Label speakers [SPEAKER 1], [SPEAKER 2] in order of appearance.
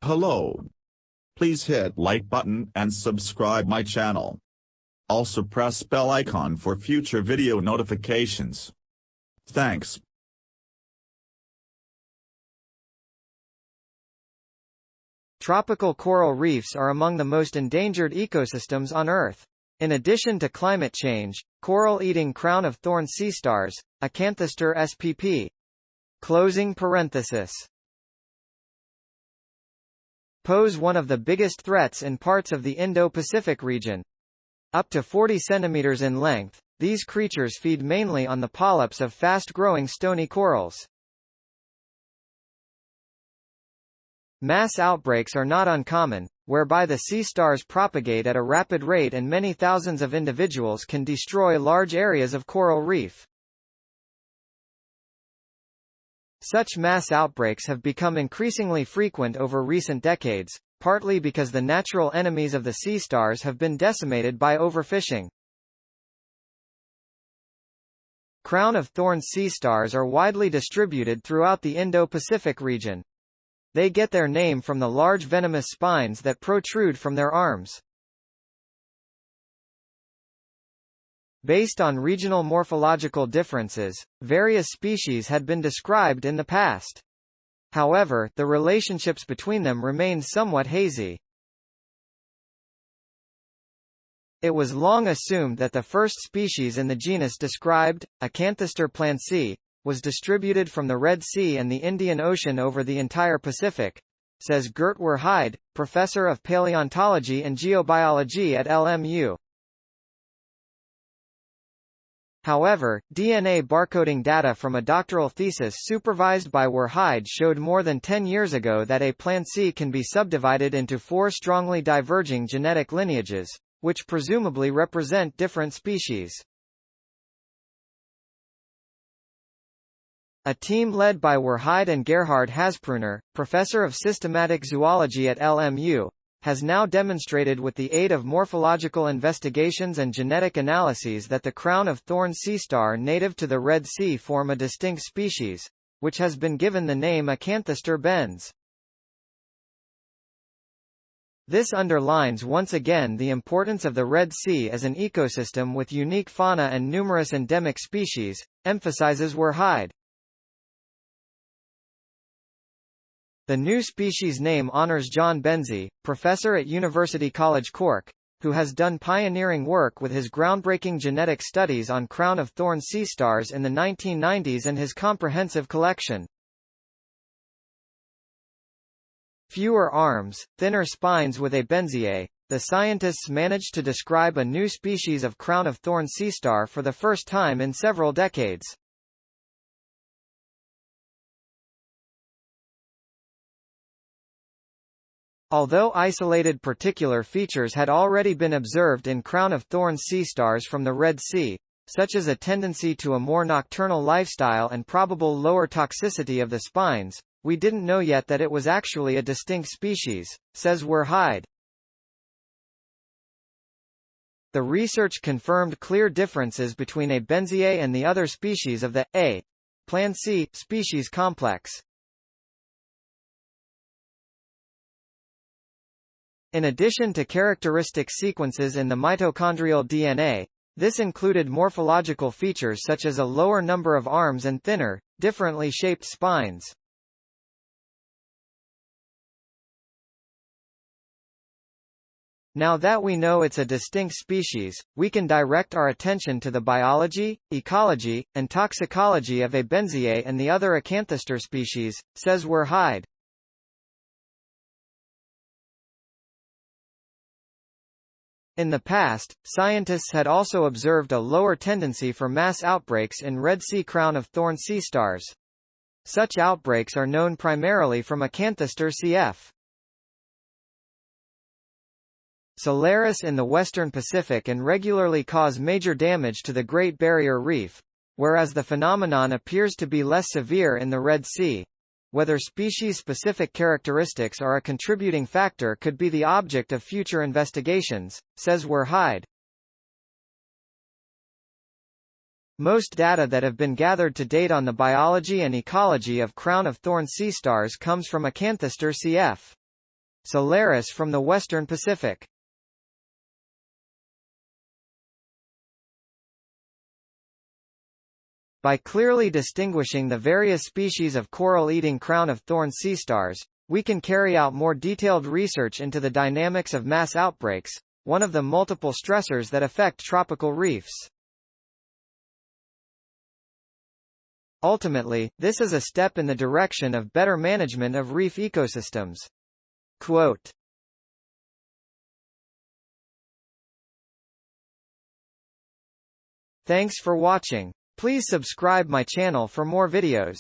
[SPEAKER 1] Hello. Please hit like button and subscribe my channel. Also press bell icon for future video notifications. Thanks.
[SPEAKER 2] Tropical coral reefs are among the most endangered ecosystems on Earth. In addition to climate change, coral-eating crown-of-thorns seastars, Acanthostor spp. Closing parenthesis. Pose one of the biggest threats in parts of the Indo-Pacific region. Up to 40 centimeters in length, these creatures feed mainly on the polyps of fast-growing stony corals. Mass outbreaks are not uncommon, whereby the sea stars propagate at a rapid rate and many thousands of individuals can destroy large areas of coral reef. Such mass outbreaks have become increasingly frequent over recent decades, partly because the natural enemies of the sea stars have been decimated by overfishing. Crown-of-thorns sea stars are widely distributed throughout the Indo-Pacific region. They get their name from the large venomous spines that protrude from their arms. Based on regional morphological differences, various species had been described in the past. However, the relationships between them remained somewhat hazy. It was long assumed that the first species in the genus described, Acanthostor plantae, was distributed from the Red Sea and the Indian Ocean over the entire Pacific, says Gert Werheide, professor of paleontology and geobiology at LMU. However, DNA barcoding data from a doctoral thesis supervised by Werheide showed more than 10 years ago that a plantae can be subdivided into 4 strongly diverging genetic lineages, which presumably represent different species. A team led by Werheide and Gerhard Haspruner, professor of systematic zoology at LMU, has now demonstrated with the aid of morphological investigations and genetic analyses that the crown-of-thorns seastar native to the Red Sea form a distinct species, which has been given the name Acanthostor bens. This underlines once again the importance of the Red Sea as an ecosystem with unique fauna and numerous endemic species, emphasizes Werheide. The new species name honors John Benzie, professor at University College Cork, who has done pioneering work with his groundbreaking genetic studies on crown-of-thorns seastars in the 1990s and his comprehensive collection. Fewer arms, thinner spines with a benziae, the scientists managed to describe a new species of crown-of-thorns seastar for the first time in several decades. Although isolated particular features had already been observed in crown-of-thorns seastars from the Red Sea, such as a tendency to a more nocturnal lifestyle and probable lower toxicity of the spines, we didn't know yet that it was actually a distinct species, says Werheide. The research confirmed clear differences between a benziae and the other species of the A. plantae species complex. In addition to characteristic sequences in the mitochondrial DNA, this included morphological features such as a lower number of arms and thinner, differently shaped spines. Now that we know it's a distinct species, we can direct our attention to the biology, ecology, and toxicology of a benziae and the other Acanthostor species, says Werheide. In the past, scientists had also observed a lower tendency for mass outbreaks in Red Sea crown-of-thorns seastars. Such outbreaks are known primarily from Acanthostor cf. Solaris in the western Pacific and regularly cause major damage to the Great Barrier Reef, whereas the phenomenon appears to be less severe in the Red Sea. Whether species-specific characteristics are a contributing factor could be the object of future investigations, says Werheide. Most data that have been gathered to date on the biology and ecology of crown-of-thorns seastars comes from Acanthostor cf. Solaris from the western Pacific. By clearly distinguishing the various species of coral-eating crown-of-thorns seastars, we can carry out more detailed research into the dynamics of mass outbreaks, one of the multiple stressors that affect tropical reefs. Ultimately, this is a step in the direction of better management of reef ecosystems. Quote, "Thanks for watching. Please subscribe my channel for more videos.